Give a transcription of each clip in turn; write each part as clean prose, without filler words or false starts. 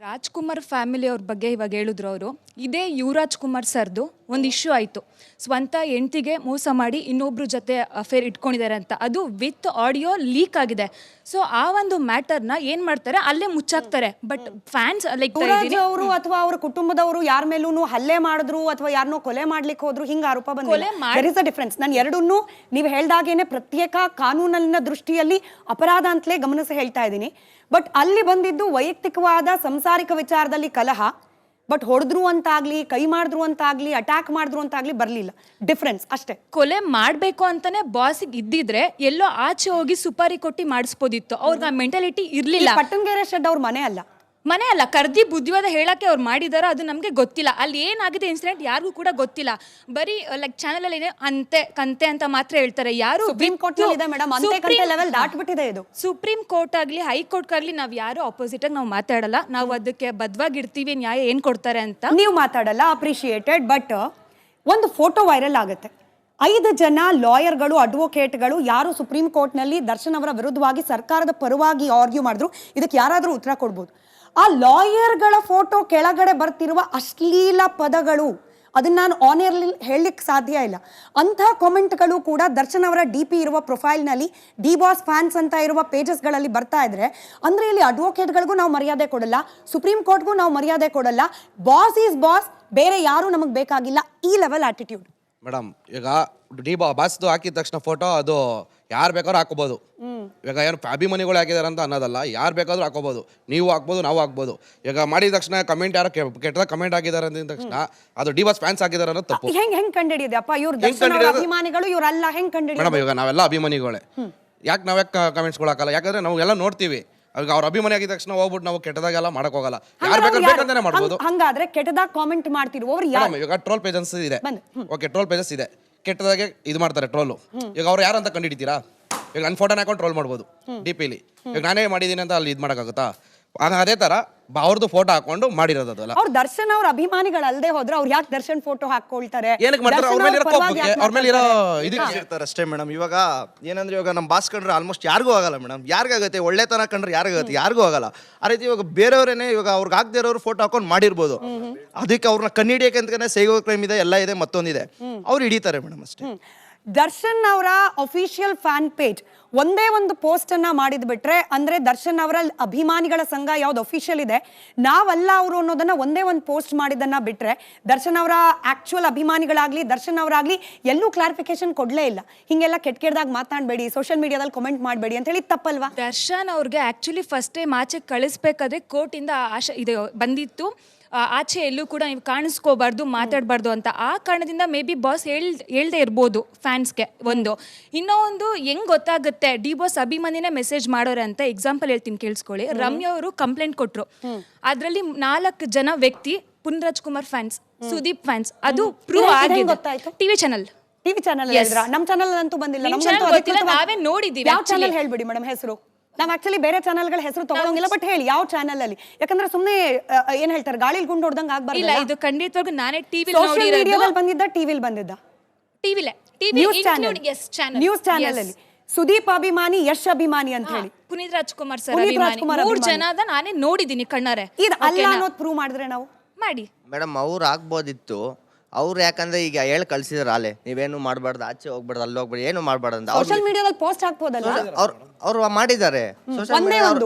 Rajkumar family ಅವ್ರ ಬಗ್ಗೆ ಇವಾಗ ಹೇಳಿದ್ರು ಅವರು. ಇದೇ ಯುವರಾಜ್ ಕುಮಾರ್ ಸರ್ದು ಒಂದು ಇಶ್ಯೂ ಆಯಿತು. ಸ್ವಂತ ಹೆಂಡ್ತಿಗೆ ಮೋಸ ಮಾಡಿ ಇನ್ನೊಬ್ರ ಜೊತೆ ಅಫೇರ್ ಇಟ್ಕೊಂಡಿದ್ದಾರೆ ಅಂತ. ಅದು ವಿತ್ ಆಡಿಯೋ ಲೀಕ್ ಆಗಿದೆ. ಸೊ ಆ ಒಂದು ಮ್ಯಾಟರ್ನ ಏನು ಮಾಡ್ತಾರೆ, ಅಲ್ಲೇ ಮುಚ್ಚಾಕ್ತಾರೆ. ಬಟ್ ಫ್ಯಾನ್ಸ್ ಲೈಕ್ ಅವರು ಅಥವಾ ಅವ್ರ ಕುಟುಂಬದವರು ಯಾರ ಮೇಲೂ ಹಲ್ಲೆ ಮಾಡಿದ್ರು ಅಥವಾ ಯಾರನ್ನೋ ಕೊಲೆ ಮಾಡ್ಲಿಕ್ಕೆ ಹೋದ್ರು ಹಿಂಗ ಆರೋಪ ಬಂದಿದೆ. ಡಿಫರೆನ್ಸ್. ನಾನು ಎರಡನ್ನೂ ನೀವು ಹೇಳ್ದಾಗೇನೆ ಪ್ರತ್ಯೇಕ ಕಾನೂನಿನ ದೃಷ್ಟಿಯಲ್ಲಿ ಅಪರಾಧ ಅಂತಲೇ ಗಮನಿಸಿ ಹೇಳ್ತಾ ಇದ್ದೀನಿ. ಬಟ್ ಅಲ್ಲಿ ಬಂದಿದ್ದು ವೈಯಕ್ತಿಕವಾದ ಸಂಸಾರಿಕ ವಿಚಾರದಲ್ಲಿ ಕಲಹ. ಬಟ್ ಹೊಡೆದ್ರು ಅಂತಾಗ್ಲಿ, ಕೈ ಮಾಡಿದ್ರು ಅಂತಾಗ್ಲಿ, ಅಟ್ಯಾಕ್ ಮಾಡಿದ್ರು ಅಂತಾಗ್ಲಿ ಬರ್ಲಿಲ್ಲ. ಡಿಫ್ರೆನ್ಸ್ ಅಷ್ಟೇ. ಕೊಲೆ ಮಾಡ್ಬೇಕು ಅಂತಾನೆ ಬಾಸಿಗೆ ಇದ್ದಿದ್ರೆ ಎಲ್ಲೋ ಆಚೆ ಹೋಗಿ ಸುಪಾರಿ ಕೊಟ್ಟಿ ಮಾಡಿಸ್ಬೋದಿತ್ತು. ಅವ್ರಿಗೆ ಆ ಮೆಂಟಾಲಿಟಿ ಇರ್ಲಿಲ್ಲ. ಪಟ್ಟಂಗೆರೆ ಶೆಡ್ ಅವ್ರ ಮನೆ ಅಲ್ಲ, ಕರ್ದಿ ಬುದ್ಧಿವಾದ ಹೇಳಕ್ಕೆ ಅವ್ರು ಮಾಡಿದಾರೋ ಅದು ನಮಗೆ ಗೊತ್ತಿಲ್ಲ. ಅಲ್ಲಿ ಏನಾಗಿದೆ ಇನ್ಸಿಡೆಂಟ್ ಯಾರಿಗೂ ಕೂಡ ಗೊತ್ತಿಲ್ಲ. ಬರೀ ಲೈಕ್ ಚಾನೆಲ್ ಅಲ್ಲಿ ಅಂತೆ ಕಂತೆ ಅಂತ ಮಾತ್ರ ಹೇಳ್ತಾರೆ. ಯಾರು ಸುಪ್ರೀಂ ಕೋರ್ಟ್ ಲೆವೆಲ್ ದಾಟ್ಬಿಟ್ಟಿದೆ ಇದು. ಸುಪ್ರೀಂ ಕೋರ್ಟ್ ಆಗ್ಲಿ ಹೈಕೋರ್ಟ್ ಆಗ್ಲಿ ನಾವ್ ಯಾರು ಆಪೋಸಿಟ್ ಆಗಿ ನಾವು ಮಾತಾಡಲ್ಲ. ನಾವು ಅದಕ್ಕೆ ಬದ್ಧವಾಗಿರ್ತೀವಿ, ನ್ಯಾಯ ಏನ್ ಕೊಡ್ತಾರೆ ಅಂತ. ನೀವು ಮಾತಾಡಲ್ಲ, ಅಪ್ರಿಶಿಯೇಟೆಡ್. ಬಟ್ ಒಂದು ಫೋಟೋ ವೈರಲ್ ಆಗುತ್ತೆ. 5 ಜನ ಲಾಯರ್ಗಳು, ಅಡ್ವೊಕೇಟ್ಗಳು ಯಾರು ಸುಪ್ರೀಂ ಕೋರ್ಟ್ನಲ್ಲಿ ದರ್ಶನ್ ಅವರ ವಿರುದ್ಧವಾಗಿ ಸರ್ಕಾರದ ಪರವಾಗಿ ಆರ್ಗ್ಯೂ ಮಾಡಿದ್ರು, ಇದಕ್ಕೆ ಯಾರಾದರೂ ಉತ್ತರ ಕೊಡ್ಬೋದು. ಆ ಲಾಯರ್ಗಳ ಫೋಟೋ ಕೆಳಗಡೆ ಬರ್ತಿರುವ ಅಶ್ಲೀಲ ಪದಗಳು, ಅದನ್ನ ನಾನು ಆನಿಯರ್ಲಿ ಹೇಳಲಿಕ್ಕೆ ಸಾಧ್ಯ ಇಲ್ಲ. ಅಂಥ ಕಾಮೆಂಟ್ಗಳು ಕೂಡ ದರ್ಶನ್ ಅವರ DP ಇರುವ ಪ್ರೊಫೈಲ್ನಲ್ಲಿ ಡಿ ಬಾಸ್ ಫ್ಯಾನ್ಸ್ ಅಂತ ಇರುವ ಪೇಜಸ್ಗಳಲ್ಲಿ ಬರ್ತಾ ಇದ್ರೆ, ಅಂದ್ರೆ ಇಲ್ಲಿ ಅಡ್ವೊಕೇಟ್ಗಳಿಗೂ ನಾವು ಮರ್ಯಾದೆ ಕೊಡಲ್ಲ, ಸುಪ್ರೀಂ ಕೋರ್ಟ್ಗೂ ನಾವು ಮರ್ಯಾದೆ ಕೊಡಲ್ಲ. ಬಾಸ್ ಈಸ್ ಬಾಸ್, ಬೇರೆ ಯಾರು ನಮಗೆ ಬೇಕಾಗಿಲ್ಲ. ಈ ಲೆವೆಲ್ ಆಟಿಟ್ಯೂಡ್. ಮೇಡಮ್, ಈಗ ಬಾಸ್ದು ಹಾಕಿದ ತಕ್ಷಣ ಫೋಟೋ ಅದು ಯಾರು ಬೇಕಾದ್ರೂ ಹಾಕೋಬಹುದು. ಇವಾಗ ಏನು ಅಭಿಮಾನಿಗಳು ಹಾಕಿದಾರೆ ಅಂತ ಅನ್ನೋದಲ್ಲ, ಯಾರು ಬೇಕಾದ್ರೂ ಹಾಕೋಬಹುದು. ನೀವು ಹಾಕ್ಬೋದು, ನಾವು ಹಾಕ್ಬೋದು. ಈಗ ಮಾಡಿದ ತಕ್ಷಣ ಕಮೆಂಟ್ ಯಾರು ಕೆಟ್ಟದಾಗ ಕಮೆಂಟ್ ಆಗಿದ್ದಾರೆ ಅಂದ ತಕ್ಷಣ ಅದು ಡಿ ಬಾಸ್ ಫ್ಯಾನ್ಸ್ ಆಗಿದ್ದಾರೆ ಅನ್ನೋದು ತಪ್ಪು. ಹೆಂಗ್ ಕಂಡಿಡಿದೆಯಪ್ಪ ಇವ್ರು ದರ್ಶನ್ ಅವರ ಅಭಿಮಾನಿಗಳು, ಇವರಲ್ಲ ಹೆಂಗ್ ಕಂಡಿಡಿದ? ಮೇಡಮ್, ಇವಾಗ ನಾವೆಲ್ಲ ಅಭಿಮಾನಿಗಳೇ. ನಾವ್ಯಾಕೆ ಕಮೆಂಟ್ಸ್ಗಳು ಹಾಕಲ್ಲ? ಯಾಕಂದ್ರೆ ನಾವು ಎಲ್ಲ ನೋಡ್ತೀವಿ. ಈಗ ಅವ್ರ ಅಭಿಮಾನಿ ಆಗಿದ ತಕ್ಷಣ ಹೋಗ್ಬಿಟ್ಟು ನಾವು ಕೆಟ್ಟದಾಗೆಲ್ಲ ಮಾಡಕ್ ಹೋಗಲ್ಲ. ಯಾರು ಬೇಕಂತಾನೆ ಮಾಡ್ಬೋದು. ಹಂಗಾದ್ರೆ ಕೆಟ್ಟದಾಗ ಕಾಮೆಂಟ್ ಮಾಡ್ತಿರುವವರು ಯಾರು? ಈಗ ಟ್ರೋಲ್ ಪೇಜಸ್ ಇದೆ. ಓಕೆ, ಟ್ರೋಲ್ ಪೇಜಸ್ ಇದೆ. ಕೆಟ್ಟದಾಗೆ ಇದು ಮಾಡ್ತಾರೆ ಟ್ರೋಲು. ಈಗ ಅವ್ರು ಯಾರಂತ ಕಂಡಿಡಿತೀರಾ? ಈಗ ನನ್ನ ಫೋಟೋನ ಹಾಕೊಂಡು ಟ್ರೋಲ್ ಮಾಡ್ಬೋದು DPಲಿ. ಈಗ ನಾನೇ ಮಾಡಿದ್ದೀನಿ ಅಂತ ಅಲ್ಲಿ ಇದು ಮಾಡೋಕ್ಕಾಗುತ್ತಾ? ಅದೇ ತರ ಅವ್ರದ್ದು ಫೋಟೋ ಹಾಕೊಂಡು ಮಾಡಿರೋದು ಅದಲ್ಲ. ಅವ್ರು ದರ್ಶನ್ ಅವ್ರ ಅಭಿಮಾನಿಗಳಲ್ಲದೆ ಹೋದ್ರೆ ಅವ್ರು ಯಾಕೆ ದರ್ಶನ್ ಫೋಟೋ ಹಾಕೊಳ್ತಾರೆ? ಏನಕ್ಕೆ ಮಾಡ್ತಾರೆ? ಅವ್ರ ಮೇಲೆ ಇರೋ ಕೋಪಕ್ಕೆ, ಅವ್ರ ಮೇಲೆ ಇರೋ ಇದಕ್ಕೆ ಇರ್ತಾರೆ ಅಷ್ಟೇ ಮೇಡಮ್. ಇವಾಗ ಏನಂದ್ರೆ, ಇವಾಗ ನಮ್ಮ ಬಾಸ್ ಕಂಡ್ರೆ ಆಲ್ಮೋಸ್ಟ್ ಯಾರಿಗೂ ಆಗಲ್ಲ ಮೇಡಮ್. ಯಾರಿಗಾಗುತ್ತೆ? ಒಳ್ಳೆತನ ಕಂಡ್ರೆ ಯಾರಿಗಾಗುತ್ತೆ? ಯಾರಿಗೂ ಆಗಲ್ಲ. ಆ ರೀತಿ ಇವಾಗ ಬೇರೆಯವರೇನೆ ಇವಾಗ ಅವ್ರಿಗೆ ಆಗದೆ ಇರೋರು ಫೋಟೋ ಹಾಕೊಂಡು ಮಾಡಿರ್ಬೋದು. ಅದಕ್ಕೆ ಅವ್ರನ್ನ ಕಣ್ಣಿಡಿಯಕ್ಕೆ ಅಂತಲೇ ಸೈಗೋ ಕ್ರೈಮ್ ಇದೆ, ಎಲ್ಲ ಇದೆ, ಮತ್ತೊಂದಿದೆ. ಅವ್ರು ಹಿಡಿತಾರೆ ಮೇಡಮ್ ಅಷ್ಟೇ. ದರ್ಶನ್ ಅವರ ಅಫಿಷಿಯಲ್ ಫ್ಯಾನ್ ಪೇಜ್ ಒಂದೇ ಒಂದು ಪೋಸ್ಟ್ ಅನ್ನ ಮಾಡಿದ್ ಬಿಟ್ರೆ, ಅಂದ್ರೆ ದರ್ಶನ್ ಅವರ ಅಭಿಮಾನಿಗಳ ಸಂಘ ಯಾವ್ದು ಅಫಿಷಿಯಲ್ ಇದೆ, ನಾವಲ್ಲ ಅವರು ಅನ್ನೋದನ್ನ ಒಂದೇ ಒಂದು ಪೋಸ್ಟ್ ಮಾಡಿದನ್ನ ಬಿಟ್ರೆ, ದರ್ಶನ್ ಅವರ ಆಕ್ಚುಯಲ್ ಅಭಿಮಾನಿಗಳಾಗ್ಲಿ ದರ್ಶನ್ ಅವರಾಗ್ಲಿ ಎಲ್ಲೂ ಕ್ಲಾರಿಫಿಕೇಶನ್ ಕೊಡ್ಲೇ ಇಲ್ಲ. ಹಿಂಗೆಲ್ಲ ಕೆಟ್ಟದಾಗ ಮಾತಾಡಬೇಡಿ, ಸೋಷಿಯಲ್ ಮೀಡಿಯಾದಲ್ಲಿ ಕಮೆಂಟ್ ಮಾಡಬೇಡಿ ಅಂತ ಹೇಳಿ ತಪ್ಪಲ್ವಾ? ದರ್ಶನ್ ಅವ್ರಿಗೆ ಆಕ್ಚುಲಿ ಫಸ್ಟ್ ಟೈಮ್ ಆಚೆ ಕಳಿಸ್ಬೇಕಾದ್ರೆ ಕೋರ್ಟಿಂದ ಇದು ಬಂದಿತ್ತು, ಆಚೆ ಎಲ್ಲೂ ಕೂಡ ನೀವು ಕಾಣಿಸ್ಕೋಬಾರ್ದು, ಮಾತಾಡಬಾರ್ದು ಅಂತ. ಆ ಕಾರಣದಿಂದ ಮೇ ಬಿ ಬಾಸ್ ಹೇಳ್ದೆ ಇರ್ಬೋದು ಫ್ಯಾನ್ಸ್ಗೆ. ಇನ್ನೂ ಒಂದು ಹೆಂಗ್ ಗೊತ್ತಾಗುತ್ತೆ ಡಿ ಬಾಸ್ ಅಭಿಮಾನಿನೇ ಮೆಸೇಜ್ ಮಾಡೋರೆ ಅಂತ? ಎಕ್ಸಾಂಪಲ್ ಹೇಳ್ತೀನಿ, ಕೇಳಿಸ್ಕೊಳ್ಳಿ. ರಮ್ಯಾ ಅವರು ಕಂಪ್ಲೇಂಟ್ ಕೊಟ್ರು. ಅದರಲ್ಲಿ 4 ಜನ ವ್ಯಕ್ತಿ ಪುನರಾಜ್ ಕುಮಾರ್ ಫ್ಯಾನ್ಸ್, ಸುದೀಪ್ ಫ್ಯಾನ್ಸ್. ಅದು ಪ್ರೂವ್ ಆಗಿದೆ. ಟಿವಿ ಚಾನಲ್ ನಮ್ಮ ಚಾನಲ್ ಅಂತೂ ಬಂದಿಲ್ಲ. ನಾವೇ ನೋಡಿದೀವಿ. ಯಾವ ಚಾನಲ್ ಹೇಳ್ಬಿಡಿ ಮೇಡಮ್ ಹೆಸರು? ನಾವು ಆಕ್ಚುಲಿ ಬೇರೆ ಚಾನಲ್ಗಳ ಹೆಸರು ತಗೊಳಂಗಿಲ್ಲ, ಬಟ್ ಹೇಳಿ ಯಾವ ಚಾನಲ್ ಅಲ್ಲಿ. ಯಾಕಂದ್ರೆ ಸುಮ್ಮನೆ ಏನ್ ಹೇಳ್ತಾರೆ, ಗಾಳಿಲ್ ಗುಂಡು ಹೊಡೆದಂಗೆ ಆಗ್ಬಾರ್ದು. ಇಲ್ಲ, ಇದು ಖಂಡಿತವಾಗಿ ನಾನೇ ಟಿವಿ ಬಂದಿದ್ದ, ಟಿವಿಲ್ ಬಂದಿದ್ದ, ನ್ಯೂಸ್ ಚಾನಲ್ ಅಲ್ಲಿ ಸುದೀಪ್ ಅಭಿಮಾನಿ, ಯಶ್ ಅಭಿಮಾನಿ ಅಂತ ಹೇಳಿ, ಪುನೀತ್ ರಾಜ್ಕುಮಾರ್ ಸರ್ ಅಭಿಮಾನಿ, 3 ಜನದ ನಾನೇ ನೋಡಿದೀನಿ ಕಣ್ಣಾರೆ. ಇದು ಅಲ್ಲ ಅನ್ನೋದು ಪ್ರೂವ್ ಮಾಡಿದ್ರೆ ನಾವು ಮಾಡಿ ಮೇಡಮ್. ಅವ್ರು ಆಗ್ಬೋದಿತ್ತು. ಅವ್ರು ಯಾಕಂದ್ರೆ ಈಗ ಹೇಳಿ ಕಳ್ಸಿದಾರೆ, ಅಲ್ಲೇ ನೀವೇನು ಮಾಡಬಾರ್ದು, ಆಚೆ ಹೋಗ್ಬಾರ್ದು, ಅಲ್ಲಿ ಹೋಗ್ಬಾರ್ದು, ಏನು ಮಾಡಬಾರ್ದು ಅಂತ ಸೋಷಿಯಲ್ ಮೀಡಿಯಾದಲ್ಲಿ ಪೋಸ್ಟ್ ಹಾಕ್ಬೋದಲ್ಲ. ಅವ್ರು ಮಾಡಿದ್ದಾರೆ.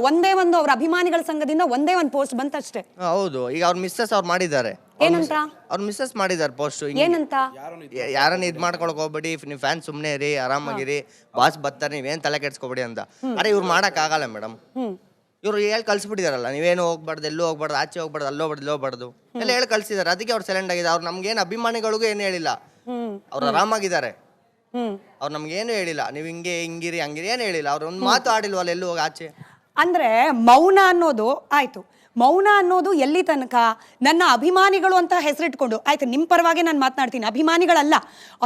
ಒಂದೇ ಒಂದು ಅವ್ರ ಅಭಿಮಾನಿಗಳ ಸಂಘದಿಂದ ಒಂದೇ ಒಂದು ಪೋಸ್ಟ್ ಬಂತಷ್ಟೇ. ಹೌದು, ಈಗ ಅವ್ರ ಮಿಸ್ಸಸ್ ಅವ್ರು ಮಾಡಿದ್ದಾರೆ. ಏನಂತ? ಅವ್ರ ಮಿಸ್ಸಸ್ ಮಾಡಿದ್ದಾರೆ ಪೋಸ್ಟ್. ಏನಂತ? ಯಾರನ್ನ ಇದ್ ಮಾಡ್ಕೊಳಕ್ ಹೋಗ್ಬೇಡಿ, ನೀವು ಫ್ಯಾನ್ ಸುಮ್ನೆ ಇರಿ, ಆರಾಮಾಗಿರಿ, ಬಾಸ್ ಬರ್ತಾರೆ, ನೀವೇನ್ ತಲೆ ಕೆಡ್ಸ್ಕೊಬೇಡಿ ಅಂತ. ಅರೆ ಇವ್ರು ಮಾಡಕ್ ಆಗಲ್ಲ ಮೇಡಮ್. ಇವ್ರು ಹೇಳಿ ಕಳ್ಸಿಬಿಟ್ಟಿದಾರಲ್ಲ, ನೀವೇನು ಹೋಗ್ಬಾರ್ದು, ಎಲ್ಲೂ ಹೋಗ್ಬಾರ್ದು, ಆಚೆ ಹೋಗ್ಬಾರ್ದು, ಅಲ್ಲೋಗ್ಬಾರ್ದು ಎಲ್ಲ ಹೇಳಿ ಕಳ್ಸಿದಾರೆ. ಅದಕ್ಕೆ ಅವ್ರು ಸೈಲೆಂಟ್ ಆಗಿದೆ. ಅವ್ರು ನಮ್ಗೇನು ಅಭಿಮಾನಿಗಳಿಗೂ ಏನು ಹೇಳಿಲ್ಲ, ಅವ್ರು ಆರಾಮಾಗಿದ್ದಾರೆ. ಅವ್ರು ನಮ್ಗೇನು ಹೇಳಿಲ್ಲ, ನೀವು ಹಿಂಗಿರಿ ಹಂಗಿರಿ ಏನು ಹೇಳಿಲ್ಲ. ಅವ್ರು ಒಂದು ಮಾತು ಆಡಿಲ್ವಲ್ಲ ಎಲ್ಲೂ ಹೋಗಿ ಆಚೆ. ಅಂದ್ರೆ ಮೌನ ಅನ್ನೋದು ಆಯ್ತು. ಮೌನ ಅನ್ನೋದು ಎಲ್ಲಿ ತನಕ? ನನ್ನ ಅಭಿಮಾನಿಗಳು ಅಂತ ಹೆಸರಿಟ್ಕೊಂಡು, ಆಯ್ತು ನಿಮ್ ಪರವಾಗಿ ನಾನು ಮಾತನಾಡ್ತೀನಿ, ಅಭಿಮಾನಿಗಳಲ್ಲ,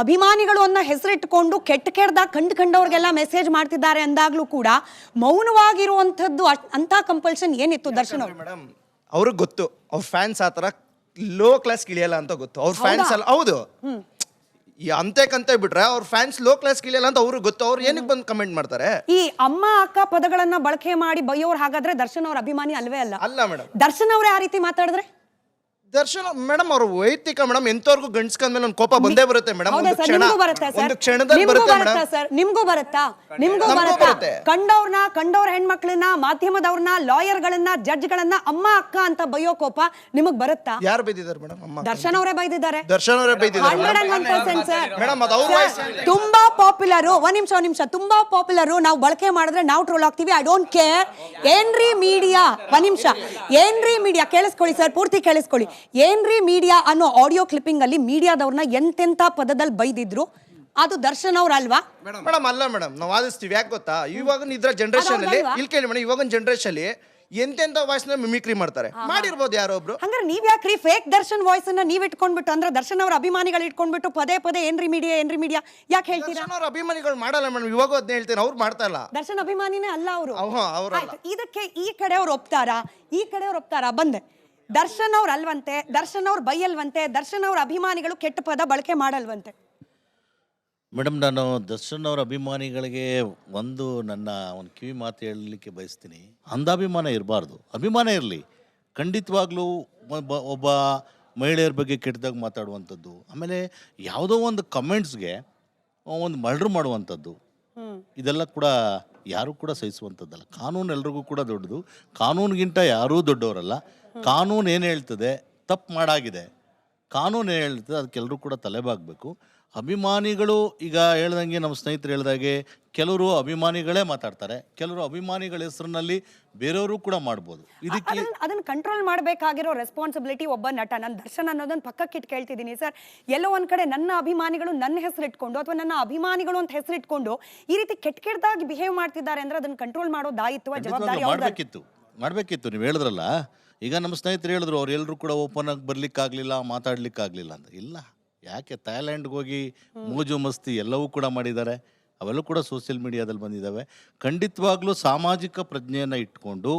ಅಭಿಮಾನಿಗಳು ಅನ್ನೋ ಹೆಸರಿಟ್ಕೊಂಡು ಕೆಟ್ಟದಾಗ ಕಂಡವ್ರಿಗೆಲ್ಲ ಮೆಸೇಜ್ ಮಾಡ್ತಿದ್ದಾರೆ ಅಂದಾಗ್ಲೂ ಕೂಡ ಮೌನವಾಗಿರುವಂತದ್ದು ಅಂತ ಕಂಪಲ್ಷನ್ ಏನಿತ್ತು ದರ್ಶನ್ ಅವ್ರು? ಮೇಡಮ್, ಅವ್ರಿಗೆ ಗೊತ್ತು ಅವ್ರ ಫ್ಯಾನ್ಸ್ ಆತರ ಲೋ ಕ್ಲಾಸ್ ಇಳಿಯಲ್ಲ ಅಂತ ಗೊತ್ತು. ಅವ್ರ ಫ್ಯಾನ್ಸ್ ಅಲ್ಲ. ಹೌದು, ಅಂತೆ ಬಿಟ್ರೆ ಅವ್ರ ಫ್ಯಾನ್ಸ್ ಲೋ ಕ್ಲಾಸ್ ಕಿಳಿಯಲ್ಲ ಅಂತ ಅವ್ರಿಗೆ ಗೊತ್ತು. ಅವ್ರು ಏನಕ್ಕೆ ಬಂದು ಕಮೆಂಟ್ ಮಾಡ್ತಾರೆ? ಈ ಅಮ್ಮ ಅಕ್ಕ ಪದಗಳನ್ನ ಬಳಕೆ ಮಾಡಿ ಬೈಯೋರು ಹಾಗಾದ್ರೆ ದರ್ಶನ್ ಅವ್ರ ಅಭಿಮಾನಿ ಅಲ್ವೇ ಅಲ್ಲ. ಅಲ್ಲ ಮೇಡಮ್. ದರ್ಶನ್ ಅವ್ರೆ ಆ ರೀತಿ ಮಾತಾಡಿದ್ರೆ ದರ್ಶನ್ ಮೇಡಮ್ ಅವ್ರ ವೈಯಕ್ತಿಕ ಮೇಡಮ್ ಎಂತವ್ರಿಗೂ ಗಂಡ್ಸ್ಕೊಂಡ್ಮೇಲೆ ಒಂದು ಕೋಪ ಬಂದೇ ಬರುತ್ತೆ ಮೇಡಮ್. ಹೌದಾ ಸರ್? ನಿಮ್ಗೂ ಬರುತ್ತಾ ಸರ್? ಒಂದು ಕ್ಷಣದಲ್ಲಿ ನಿಮ್ಗೂ ಬರುತ್ತೆ ಬರುತ್ತಾ ಮೇಡಮ್. ಸರ್? ನಿಮ್ಗೂ ಬರುತ್ತಾ? ನಿಮ್ಗೂ ನಮಗೂ ಬರುತ್ತಾ? ಬರುತ್ತೆ. ಕಂಡವ್ರ ಹೆಣ್ಮಕ್ಳನ್ನ, ಮಾಧ್ಯಮದವ್ರನ್ನ, ಲಾಯರ್ಗಳನ್ನ, ಜಡ್ಜ್ಗಳನ್ನ ಅಮ್ಮ ಅಕ್ಕ ಅಂತ ಬೈಯೋ ಕೋಪ ನಿಮಗ್ ಬರುತ್ತಾ? ಯಾರು ಬೈದಿದ್ದಾರೆ ಮೇಡಮ್? ಅಮ್ಮ ದರ್ಶನ್ ಅವರೇ ಬೈದಿದ್ದಾರೆ. ದರ್ಶನ್ ಅವರೇ ಬೈದಿದ್ದಾರೆ 101% ಸರ್. ಮೇಡಮ್. ಅದು ಅವ್ರ ವಾಯ್ಸ್ ತುಂಬಾ ಪಾಪ್ಯುಲರ್. ಒಂದ್ ನಿಮಿಷ ತುಂಬಾ ಪಾಪ್ಯುಲರ್. ನಾವು ಬಳಕೆ ಮಾಡಿದ್ರೆ ನಾವು ಟ್ರೋಲ್ ಆಗ್ತೀವಿ. I don't care. ಏನ್ರಿ ಮೀಡಿಯಾ, ಒಂದ್ ನಿಮಿಷ, ಏನ್ರಿ ಮೀಡಿಯಾ ಕೇಳಿಸ್ಕೊಳ್ಳಿ ಸರ್, ಪೂರ್ತಿ ಕೇಳಿಸ್ಕೊಳ್ಳಿ. ಏನ್ರಿ ಮೀಡಿಯಾ ಅನ್ನೋ ಆಡಿಯೋ ಕ್ಲಿಪ್ಪಿಂಗ್ ಅಲ್ಲಿ ಮೀಡಿಯಾದವ್ರನ್ನ ಎಂತೆಂತ ಪದದಲ್ಲಿ ಬೈದಿದ್ರು, ಅದು ದರ್ಶನ್ ಅವ್ರ ಅಲ್ವಾ? ಮೇಡಮ್ ಅಲ್ಲ ಮೇಡಮ್, ನಾವು ವಾದಿಸ್ತೀವಿ. ಯಾಕೆ ಗೊತ್ತಾ, ಇವಾಗ ಇದ್ರ ಜನರೇಷನ್ ಅಲ್ಲಿ ಇಲ್ಲಿ ಕೇಳಿ ಮೇಡಮ್, ಇವಾಗಿನ ಜನರೇಷನ್ ಅಲ್ಲಿ ಎಂತೆಂತ ವಾಯ್ಸ್ ನ ಮಿಮಿಕ್ರಿ ಮಾಡ್ತಾರೆ. ಮಾಡಿರ್ಬೋದು ಯಾರೋ ಒಬ್ರು. ಹಂಗಾರೆ ನೀವ್ ಯಾಕ್ರಿ ಫೇಕ್ ದರ್ಶನ್ ವಾಯ್ಸ್ ಅನ್ನ ನೀವ್ ಇಟ್ಕೊಂಡ್ಬಿಟ್ಟು, ಅಂದ್ರೆ ದರ್ಶನ್ ಅವ್ರ ಅಭಿಮಾನಿಗಳು ಇಟ್ಕೊಂಡ್ಬಿಟ್ಟು ಪದೇ ಏನ್ರಿ ಮೀಡಿಯಾ ಯಾಕೆ ಹೇಳ್ತೀರಾ? ದರ್ಶನ್ ಅವ್ರ ಅಭಿಮಾನಿಗಳು ಮಾಡಲ್ಲ ಮೇಡಮ್. ಇವಾಗ ಅದನ್ನ ಹೇಳ್ತೀನಿ, ಅವ್ರು ಮಾಡ್ತಾ ಇಲ್ಲ. ದರ್ಶನ್ ಅಭಿಮಾನಿನೇ ಅಲ್ಲ ಅವರು. ಅವರಲ್ಲ. ಇದಕ್ಕೆ ಈ ಕಡೆಯವ್ರು ಒಪ್ತಾರಾ? ಈ ಕಡೆಯವ್ರು ಒಪ್ತಾರಾ? ಬಂದೆ. ದರ್ಶನ್ ಅವ್ರ ಅಲ್ವಂತೆ, ದರ್ಶನ್ ಅವ್ರ ಬೈಯಲ್ವಂತೆ, ದರ್ಶನ್ ಅವ್ರ ಅಭಿಮಾನಿಗಳು ಕೆಟ್ಟ ಪದ ಬಳಕೆ ಮಾಡಲ್ವಂತೆ. ಮೇಡಮ್, ನಾನು ದರ್ಶನ್ ಅವರ ಅಭಿಮಾನಿಗಳಿಗೆ ನನ್ನ ಒಂದು ಕಿವಿ ಮಾತು ಹೇಳಲಿಕ್ಕೆ ಬಯಸ್ತೀನಿ. ಅಂಧಾಭಿಮಾನ ಇರಬಾರ್ದು, ಅಭಿಮಾನ ಇರಲಿ. ಖಂಡಿತವಾಗ್ಲೂ ಒಬ್ಬ ಮಹಿಳೆಯರ ಬಗ್ಗೆ ಕೆಟ್ಟದಾಗಿ ಮಾತಾಡುವಂಥದ್ದು, ಆಮೇಲೆ ಯಾವುದೋ ಒಂದು ಕಮೆಂಟ್ಸ್ಗೆ ಒಂದು ಮರ್ಡರ್ ಮಾಡುವಂಥದ್ದು, ಇದೆಲ್ಲ ಕೂಡ ಯಾರೂ ಕೂಡ ಸಹಿಸುವಂಥದ್ದಲ್ಲ. ಕಾನೂನು ಎಲ್ರಿಗೂ ಕೂಡ ದೊಡ್ಡದು. ಕಾನೂನಿಗಿಂತ ಯಾರೂ ದೊಡ್ಡವರಲ್ಲ. ಕಾನೂನು ಏನು ಹೇಳ್ತದೆ, ತಪ್ಪು ಮಾಡಾಗಿದೆ, ಕಾನೂನು ಏನು ಹೇಳ್ತದೆ ಅದಕ್ಕೆಲ್ಲರೂ ಕೂಡ ತಲೆಬಾಗಬೇಕು. ಅಭಿಮಾನಿಗಳು ಈಗ ಹೇಳ್ದಂಗೆ, ನಮ್ಮ ಸ್ನೇಹಿತರು ಹೇಳ್ದಾಗೆ, ಕೆಲವರು ಅಭಿಮಾನಿಗಳೇ ಮಾತಾಡ್ತಾರೆ, ಕೆಲವರು ಅಭಿಮಾನಿಗಳ ಹೆಸರಿನಲ್ಲಿ ಬೇರೆಯವರು ಕೂಡ ಮಾಡ್ಬೋದು. ಇದಕ್ಕೆ ಅದನ್ನ ಕಂಟ್ರೋಲ್ ಮಾಡಬೇಕಾಗಿರೋ ರೆಸ್ಪಾನ್ಸಿಬಿಲಿಟಿ ಒಬ್ಬ ನಟ. ನಾನು ದರ್ಶನ್ ಅನ್ನೋದನ್ನ ಪಕ್ಕಕ್ಕಿಟ್ಟು ಕೇಳ್ತಿದ್ದೀನಿ ಸರ್. ಎಲ್ಲೋ ಒಂದ್ ಕಡೆ ನನ್ನ ಅಭಿಮಾನಿಗಳು ನನ್ನ ಹೆಸರಿಟ್ಕೊಂಡು, ಅಥವಾ ನನ್ನ ಅಭಿಮಾನಿಗಳು ಅಂತ ಹೆಸರಿಟ್ಕೊಂಡು ಈ ರೀತಿ ಕೆಟ್ಟದಾಗಿ ಬಿಹೇವ್ ಮಾಡ್ತಿದ್ದಾರೆ ಅಂದ್ರೆ ಅದನ್ನ ಕಂಟ್ರೋಲ್ ಮಾಡೋ ದಾಯಿತ್ವ, ಜವಾಬ್ದಾರಿ ಮಾಡಬೇಕಿತ್ತು. ನೀವು ಹೇಳಿದ್ರಲ್ಲ, ಈಗ ನಮ್ಮ ಸ್ನೇಹಿತರು ಹೇಳಿದ್ರು, ಅವ್ರು ಎಲ್ಲರೂ ಕೂಡ ಓಪನ್ ಆಗಿ ಬರ್ಲಿಕ್ಕಾಗಲಿಲ್ಲ, ಮಾತಾಡ್ಲಿಕ್ಕಾಗಲಿಲ್ಲ ಅಂತ. ಇಲ್ಲ, ಯಾಕೆ ಥಾಯ್ಲ್ಯಾಂಡ್ಗೆ ಹೋಗಿ ಮೋಜು ಮಸ್ತಿ ಎಲ್ಲವೂ ಕೂಡ ಮಾಡಿದ್ದಾರೆ. ಅವೆಲ್ಲೂ ಕೂಡ ಸೋಷಿಯಲ್ ಮೀಡಿಯಾದಲ್ಲಿ ಬಂದಿದ್ದಾವೆ. ಖಂಡಿತವಾಗ್ಲೂ ಸಾಮಾಜಿಕ ಪ್ರಜ್ಞೆಯನ್ನು ಇಟ್ಕೊಂಡು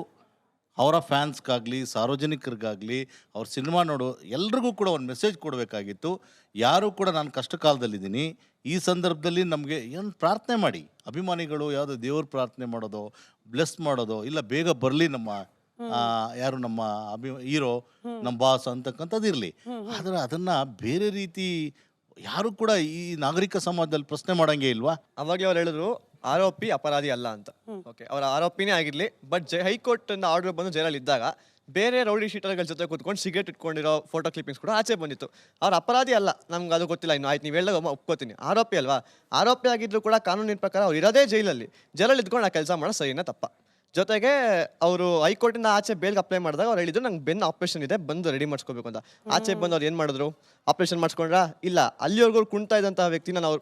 ಅವರ ಫ್ಯಾನ್ಸ್ಗಾಗಲಿ, ಸಾರ್ವಜನಿಕರಿಗಾಗಲಿ, ಅವ್ರ ಸಿನಿಮಾ ನೋಡೋ ಎಲ್ರಿಗೂ ಕೂಡ ಒಂದು ಮೆಸೇಜ್ ಕೊಡಬೇಕಾಗಿತ್ತು. ಯಾರೂ ಕೂಡ ನಾನು ಕಷ್ಟ ಕಾಲದಲ್ಲಿದ್ದೀನಿ, ಈ ಸಂದರ್ಭದಲ್ಲಿ ನಮಗೆ ಏನು ಪ್ರಾರ್ಥನೆ ಮಾಡಿ, ಅಭಿಮಾನಿಗಳು ಯಾವುದೋ ದೇವ್ರ ಪ್ರಾರ್ಥನೆ ಮಾಡೋದೋ, ಬ್ಲೆಸ್ ಮಾಡೋದೋ, ಇಲ್ಲ ಬೇಗ ಬರಲಿ ನಮ್ಮ ಯಾರು ನಮ್ಮ ಹೀರೋ, ನಮ್ಮ ಬಾಸ್ ಅಂತಕ್ಕಂಥದ್ದು ಇರಲಿ. ಆದರೆ ಅದನ್ನು ಬೇರೆ ರೀತಿ ಯಾರು ಕೂಡ ಈ ನಾಗರಿಕ ಸಮಾಜದಲ್ಲಿ ಪ್ರಶ್ನೆ ಮಾಡಂಗೆ ಇಲ್ವಾ? ಅವಾಗಲೇ ಅವ್ರು ಹೇಳಿದ್ರು ಆರೋಪಿ ಅಪರಾಧಿ ಅಲ್ಲ ಅಂತ. ಓಕೆ, ಅವರ ಆರೋಪಿನೇ ಆಗಿರಲಿ. ಬಟ್ ಹೈಕೋರ್ಟ್ ಆರ್ಡರ್ ಬಂದು ಜೈಲಲ್ಲಿ ಇದ್ದಾಗ ಬೇರೆ ರೌಡಿ ಶೀಟರ್ಗಳ ಜೊತೆ ಕೂತ್ಕೊಂಡು ಸಿಗರೇಟ್ ಇಟ್ಕೊಂಡಿರೋ ಫೋಟೋ ಕ್ಲಿಪ್ಪಿಂಗ್ಸ್ ಕೂಡ ಆಚೆ ಬಂದಿತ್ತು. ಅವ್ರ ಅಪರಾಧಿ ಅಲ್ಲ, ನಮ್ಗೆ ಅದು ಗೊತ್ತಿಲ್ಲ ಇನ್ನು. ಆಯ್ತು, ನೀವು ಹೇಳಿದಾಗ ಒಪ್ಕೋತೀನಿ, ಆರೋಪಿ ಅಲ್ವಾ? ಆರೋಪಿ ಆಗಿದ್ರು ಕೂಡ ಕಾನೂನಿನ ಪ್ರಕಾರ ಅವ್ರು ಇರೋದೇ ಜೈಲಲ್ಲಿ ಇದ್ಕೊಂಡು ಆ ಕೆಲಸ ಮಾಡೋ ಸರಿನಾ ತಪ್ಪ? ಜೊತೆಗೆ ಅವರು ಹೈಕೋರ್ಟಿಂದ ಆಚೆ ಬೇಲ್ಗೆ ಅಪ್ಲೈ ಮಾಡಿದಾಗ ಅವ್ರು ಹೇಳಿದ್ರು, ನಂಗೆ ಬೆನ್ನು ಆಪರೇಷನ್ ಇದೆ, ಬಂದು ರೆಡಿ ಮಾಡಿಸ್ಕೋಬೇಕು ಅಂತ. ಆಚೆ ಬಂದು ಅವ್ರು ಏನು ಮಾಡಿದ್ರು? ಆಪರೇಷನ್ ಮಾಡಿಸ್ಕೊಂಡ್ರಾ? ಇಲ್ಲ. ಅಲ್ಲಿವರೆಗೂ ಕುಣ್ತಾ ಇದ್ದಂಥ ವ್ಯಕ್ತಿನ ನಾವು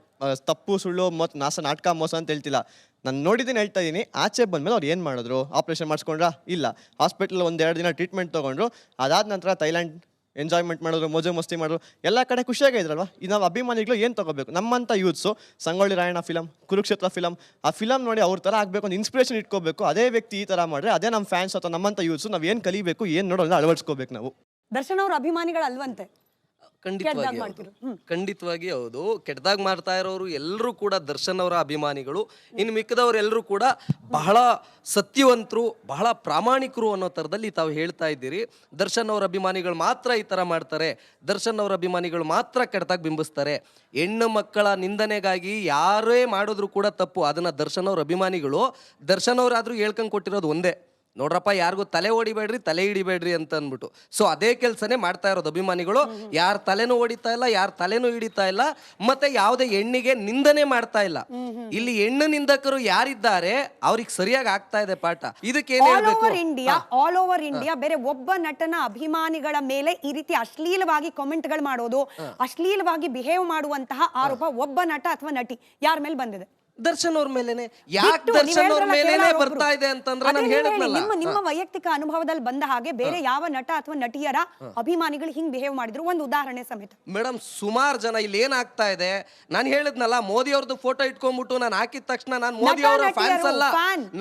ತಪ್ಪು, ಸುಳ್ಳು ಮತ್ತು ನಾಟಕ, ಮೋಸ ಅಂತ ಹೇಳ್ತಿಲ್ಲ. ನಾನು ನೋಡಿದ್ದೀನಿ, ಹೇಳ್ತಾ ಇದ್ದೀನಿ. ಆಚೆ ಬಂದಮೇಲೆ ಅವ್ರು ಏನು ಮಾಡಿದ್ರು? ಆಪರೇಷನ್ ಮಾಡಿಸ್ಕೊಂಡ್ರಾ? ಇಲ್ಲ. ಹಾಸ್ಪಿಟಲ್ 1-2 ದಿನ ಟ್ರೀಟ್ಮೆಂಟ್ ತೊಗೊಂಡ್ರು. ಅದಾದ ನಂತರ ಥೈಲ್ಯಾಂಡ್ ಎಂಜಾಯ್ಮೆಂಟ್ ಮಾಡಿದ್ರು, ಮೋಜು ಮಸ್ತಿ ಮಾಡಿದ್ರು, ಎಲ್ಲ ಕಡೆ ಖುಷಿಯಾಗೇ ಇದ್ರಲ್ವಾ? ಈ ನಾವು ಅಭಿಮಾನಿಗಳು ಏನು ತೊಗೋಬೇಕು? ನಮ್ಮಂಥ youths Sangolli Rayanna film, Kurukshetra film, ಆ ಫಿಲಮ್ ನೋಡಿ ಅವ್ರ ಥರ ಆಗಬೇಕು ಅಂತ ಇನ್ಸ್ಪಿರೇಷನ್ ಇಟ್ಕೋಬೇಕು. ಅದೇ ವ್ಯಕ್ತಿ ಈ ಥರ ಮಾಡಿದ್ರೆ ಅದೇ ನಮ್ಮ ಫ್ಯಾನ್ಸ್ ಅಥವಾ ನಮ್ಮಂಥ ಯೂತ್ಸು ನಾವು ಏನು ಕಲಿಬೇಕು, ಏನು ನೋಡೋಲ್ಲ ಅಳವಡಿಸ್ಕೋಬೇಕು ನಾವು. ದರ್ಶನ್ ಅವ್ರ ಅಭಿಮಾನಿಗಳು ಅಲ್ವಂತೆ? ಖಂಡಿತವಾಗಿ ಹೌದು. ಕೆಟ್ಟದಾಗ ಮಾಡ್ತಾ ಇರೋರು ಎಲ್ಲರೂ ಕೂಡ ದರ್ಶನ್ ಅವರ ಅಭಿಮಾನಿಗಳು. ಇನ್ನು ಮಿಕ್ಕದವ್ರು ಎಲ್ಲರೂ ಕೂಡ ಬಹಳ ಸತ್ಯವಂತರು, ಬಹಳ ಪ್ರಾಮಾಣಿಕರು ಅನ್ನೋ ಥರದಲ್ಲಿ ತಾವು ಹೇಳ್ತಾ ಇದ್ದೀರಿ. ದರ್ಶನ್ ಅವರ ಅಭಿಮಾನಿಗಳು ಮಾತ್ರ ಈ ಥರ ಮಾಡ್ತಾರೆ, ದರ್ಶನ್ ಅವರ ಅಭಿಮಾನಿಗಳು ಮಾತ್ರ ಕೆಟ್ಟದಾಗ ಬಿಂಬಿಸ್ತಾರೆ. ಹೆಣ್ಣು ಮಕ್ಕಳ ನಿಂದನೆಗಾಗಿ ಯಾರೇ ಮಾಡಿದ್ರು ಕೂಡ ತಪ್ಪು. ಅದನ್ನು ದರ್ಶನ್ ಅವ್ರ ಅಭಿಮಾನಿಗಳು, ದರ್ಶನ್ ಅವರಾದರೂ ಹೇಳ್ಕೊಂಡು ಕೊಟ್ಟಿರೋದು ಒಂದೇ, ನೋಡ್ರಪ್ಪ ಯಾರಿಗೂ ತಲೆ ಹೊಡಿಬೇಡ್ರಿ, ತಲೆ ಹಿಡಿಬೇಡ್ರಿ ಅಂತ ಅಂದ್ಬಿಟ್ಟು. ಸೊ ಅದೇ ಕೆಲಸನೇ ಮಾಡ್ತಾ ಇರೋದು ಅಭಿಮಾನಿಗಳು. ಯಾರ ತಲೆನೂ ಹೊಡಿತಾ ಇಲ್ಲ, ಯಾರ ತಲೆನೂ ಹಿಡಿತಾ ಇಲ್ಲ, ಮತ್ತೆ ಯಾವುದೇ ಹೆಣ್ಣಿಗೆ ನಿಂದನೆ ಮಾಡ್ತಾ ಇಲ್ಲ. ಇಲ್ಲಿ ಹೆಣ್ಣು ನಿಂದಕರು ಯಾರಿದ್ದಾರೆ ಅವ್ರಿಗೆ ಸರಿಯಾಗಿ ಆಗ್ತಾ ಇದೆ ಪಾಠ. ಇದಕ್ಕೆ ಆಲ್ ಓವರ್ ಇಂಡಿಯಾ ಬೇರೆ ಒಬ್ಬ ನಟನ ಅಭಿಮಾನಿಗಳ ಮೇಲೆ ಈ ರೀತಿ ಅಶ್ಲೀಲವಾಗಿ ಕಾಮೆಂಟ್ಗಳು ಮಾಡೋದು, ಅಶ್ಲೀಲವಾಗಿ ಬಿಹೇವ್ ಮಾಡುವಂತಹ ಆರೋಪ ಒಬ್ಬ ನಟ ಅಥವಾ ನಟಿ ಯಾರ ಮೇಲೆ ಬಂದಿದೆ? ದರ್ಶನ್ ಅವ್ರ ಮೇಲೆನೆ. ಯಾಕೆ ಬಿಟ್ಟು ದರ್ಶನ್ ಅವ್ರ ನೀವ್ ಮೇಲೆನೆ ಹೇಳಿದ್ರಲ್ಲ ಬರ್ತಾ ಇದೆ ಅಂತಂದ್ರೆ ಅದೇ ನಾನು ನೀವ್ ಹೇಳಿ, ಹೇಳಿದ್ನಲ್ಲ. ನಿಮ್ಮ ವೈಯಕ್ತಿಕ ಅನುಭವದಲ್ಲಿ ಬಂದ ಹಾಗೆ ಬೇರೆ ಯಾವ ನಟ ಅಥವಾ ನಟಿಯರ ಅಭಿಮಾನಿಗಳು ಹಿಂಗ್ ಬಿಹೇವ್ ಮಾಡಿದ್ರು ಒಂದು ಉದಾಹರಣೆ ಸಮೇತ. ಮೇಡಮ್ ಸುಮಾರು ಜನ ಇಲ್ಲಿ ಏನಾಗ್ತಾ ಇದೆ, ನಾನು ಹೇಳಿದ್ನಲ್ಲ ಮೋದಿ ಅವ್ರದ್ದು ಫೋಟೋ ಇಟ್ಕೊಂಡ್ಬಿಟ್ಟು ನಾನು ಹಾಕಿದ ತಕ್ಷಣ ನಾನು ಮೋದಿ ಅವರ ನಟ, ಫ್ಯಾನ್ಸ್ ನಟಿಯರು, ಅಲ್ಲ.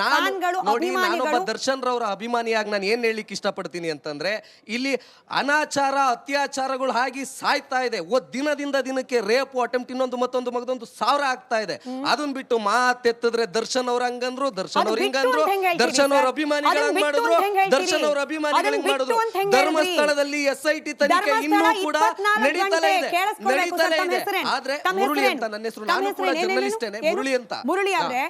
ಫ್ಯಾನ್ಗಳು, ನೋಡಿ ನಾನೊಬ್ಬ ಅಭಿಮಾನಿಗಳು. ದರ್ಶನ್ ರವರ ಅಭಿಮಾನಿಯಾಗಿ ನಾನು ಏನ್ ಹೇಳಲಿಕ್ಕೆ ಇಷ್ಟಪಡ್ತೀನಿ ಅಂತಂದ್ರೆ, ಇಲ್ಲಿ ಅನಾಚಾರ ಅತ್ಯಾಚಾರಗಳು ಆಗಿ ಸಾಯ್ತಾ ಇದೆ. ದಿನದಿಂದ ದಿನಕ್ಕೆ ರೇಪ್ ಅಟೆಂಪ್ಟ್ ಇನ್ನೊಂದು ಮತ್ತೊಂದು ಮಗದೊಂದು 1000 ಆಗ್ತಾ ಇದೆ. ಅದನ್ನ ಬಿಟ್ಟು ಮಾತೆತ್ತಿದ್ರೆ ದರ್ಶನ್ ಅವ್ರ ಹಂಗಂದ್ರು, ದರ್ಶನ್ ಅವ್ರ ಹಿಂಗಂದ್ರು, ದರ್ಶನ್ ಅವ್ರ ಅಭಿಮಾನಿಗಳು ಹಂಗ್ ಮಾಡಿದ್ರು, ದರ್ಶನ್ ಅವ್ರ ಅಭಿಮಾನಿಗಳು ಹಿಂಗ್ ಮಾಡಿದ್ರು. ಧರ್ಮಸ್ಥಳದಲ್ಲಿ SIT ತನಿಖೆ ಇನ್ನೂ ಕೂಡ ನಡೀತಲೇ ಇದೆ. ಆದ್ರೆ ಮುರಳಿ ಅಂತ ನನ್ನ ಹೆಸರು, ನಾನು ಕೂಡ ಜರ್ನಲಿಸ್ಟೇನೆ, ಮುರಳಿ ಅಂತ. ಮುರಳಿ ಆದ್ರೆ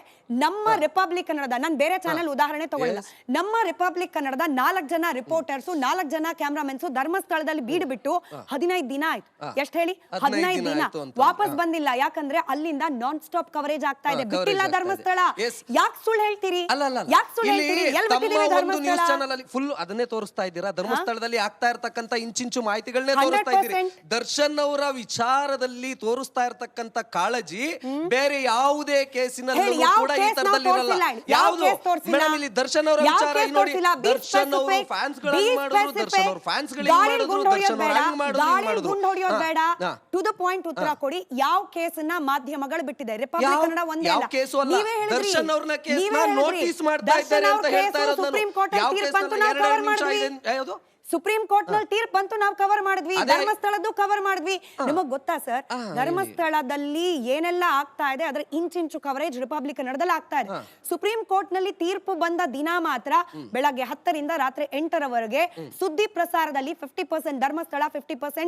ನಮ್ಮ ರಿಪಬ್ಲಿಕ್ ಕನ್ನಡದ, ನಾನು ಬೇರೆ ಚಾನೆಲ್ ಉದಾಹರಣೆ ತಗೊಳ್ಳಿಲ್ಲ, ನಮ್ಮ ರಿಪಬ್ಲಿಕ್ ಕನ್ನಡದ 4 ಜನ ರಿಪೋರ್ಟರ್ಸ್ 4 ಜನ ಕ್ಯಾಮ್ರಾಮನ್ಸ್ ಧರ್ಮಸ್ಥಳದಲ್ಲಿ ಬೀಡು ಬಿಟ್ಟು 15 ದಿನ ಆಯ್ತು. ಎಷ್ಟು ಹೇಳಿ? 15 ದಿನ ವಾಪಸ್ ಬಂದಿಲ್ಲ. ಯಾಕಂದ್ರೆ ಅಲ್ಲಿಂದ ನಾನ್ ಸ್ಟಾಪ್ ಕವರೇಜ್ ಆಗ್ತಾ ಇದೆ. ಬಿಟ್ಟಿಲ್ಲ ಧರ್ಮಸ್ಥಳ. ಯಾಕೆ ಸುಳ್ಳು ಹೇಳ್ತೀರಿ? ಯಾಕೆ ಸುಳ್ಳು ಹೇಳ್ತೀರಿ? ಎಲ್ಲಿ ಬಿಟ್ಟಿದ್ದೀರಿ ಧರ್ಮಸ್ಥಳ? ಫುಲ್ ಅದನ್ನೇ ತೋರಿಸ್ತಾ ಇದ್ದೀರಾ. ಧರ್ಮಸ್ಥಳದಲ್ಲಿ ಆಗ್ತಾ ಇರ್ತಕ್ಕಂತ ಇಂಚಿಂಚು ಮಾಹಿತಿಗಳನ್ನೇ ತೋರಿಸ್ತಾ ಇದ್ದೀರಿ. ದರ್ಶನ್ ಅವರ ವಿಚಾರದಲ್ಲಿ ತೋರಿಸ್ತಾ ಇರ್ತಕ್ಕಂತ ಕಾಳಜಿ ಬೇರೆ ಯಾವುದೇ ಕೇಸಿನಲ್ಲೂ ಕೂಡ ಈ ತರದಲ್ಲಿ ಇರಲ್ಲ. ಯಾವುದು ಮೇಡಮ್ ಇಲ್ಲಿ ದರ್ಶನ್ ಅವರ ವಿಚಾರ ನೋಡಿ, ದರ್ಶನ್ ಅವರು ಫ್ಯಾನ್ಸ್ ಗಳನ್ನ ಮಾಡಿದ್ರು, ದರ್ಶನ್ ಅವ್ರ ಫ್ಯಾನ್ಸ್ ಗಳಿಗೆ ಮಾಡಿದ್ರು, ದರ್ಶನ್ ಅವ್ರ ಹಂಗ್ ಮಾಡಿದ್ರು. ಬೇಡ, ಟು ದ ಪಾಯಿಂಟ್ ಉತ್ತರ ಕೊಡಿ. ಯಾವ ಕೇಸನ್ನ ಮಾಧ್ಯಮಗಳು ಬಿಟ್ಟಿದೆ? ರಿಪಬ್ಲಿಕ್ ಕನ್ನಡ ಒಂದೇ ಯಾವ ಅಲ್ಲ. ಕೇಸು ಅಲ್ಲ, ನೀವೇ ಹೇಳಿದ್ರಿ, ದರ್ಶನ್ ಅವ್ರನ್ನ ಕೇಸ್ ನೀವೇ ಹೇಳಿದ್ರಿ. ನೋಟಿಸ್ ಮಾಡ್ತಾ ಇದ್ದಾರೆ ದರ್ಶನ್ ಅಂತ ಅವ್ರ ಹೇಳ್ತಾ ಕೇಸು ಇರೋದು. ಸುಪ್ರೀಂ ಕೋರ್ಟ್ ಯಾವ ತೀರ್ಪು ಬಂತು, ನಾವು ಕವರ್ ಮಾಡಿದ್ವಿ. ಯಾವುದು ಸುಪ್ರೀಂ ಕೋರ್ಟ್ ನಲ್ಲಿ ತೀರ್ಪು ಬಂತು, ನಾವು ಕವರ್ ಮಾಡಿದ್ವಿ. ಧರ್ಮಸ್ಥಳದ್ದು ಕವರ್ ಮಾಡಿದ್ವಿ. ನಿಮಗ್ ಗೊತ್ತಾ ಸರ್, ಧರ್ಮಸ್ಥಳದಲ್ಲಿ ಏನೆಲ್ಲ ಆಗ್ತಾ ಇದೆ ಅದರ ಇಂಚಿಂಚು ಕವರೇಜ್ ರಿಪಬ್ಲಿಕ್ ಕನ್ನಡದಲ್ಲಿ ಆಗ್ತಾ ಇದೆ. ಸುಪ್ರೀಂ ಕೋರ್ಟ್ ನಲ್ಲಿ ತೀರ್ಪು ಬಂದ ದಿನ ಮಾತ್ರ ಬೆಳಗ್ಗೆ 10 ರಿಂದ ರಾತ್ರಿ 8 ರವರೆಗೆ ಸುದ್ದಿ ಪ್ರಸಾರದಲ್ಲಿ 50% ಧರ್ಮಸ್ಥಳ, 50%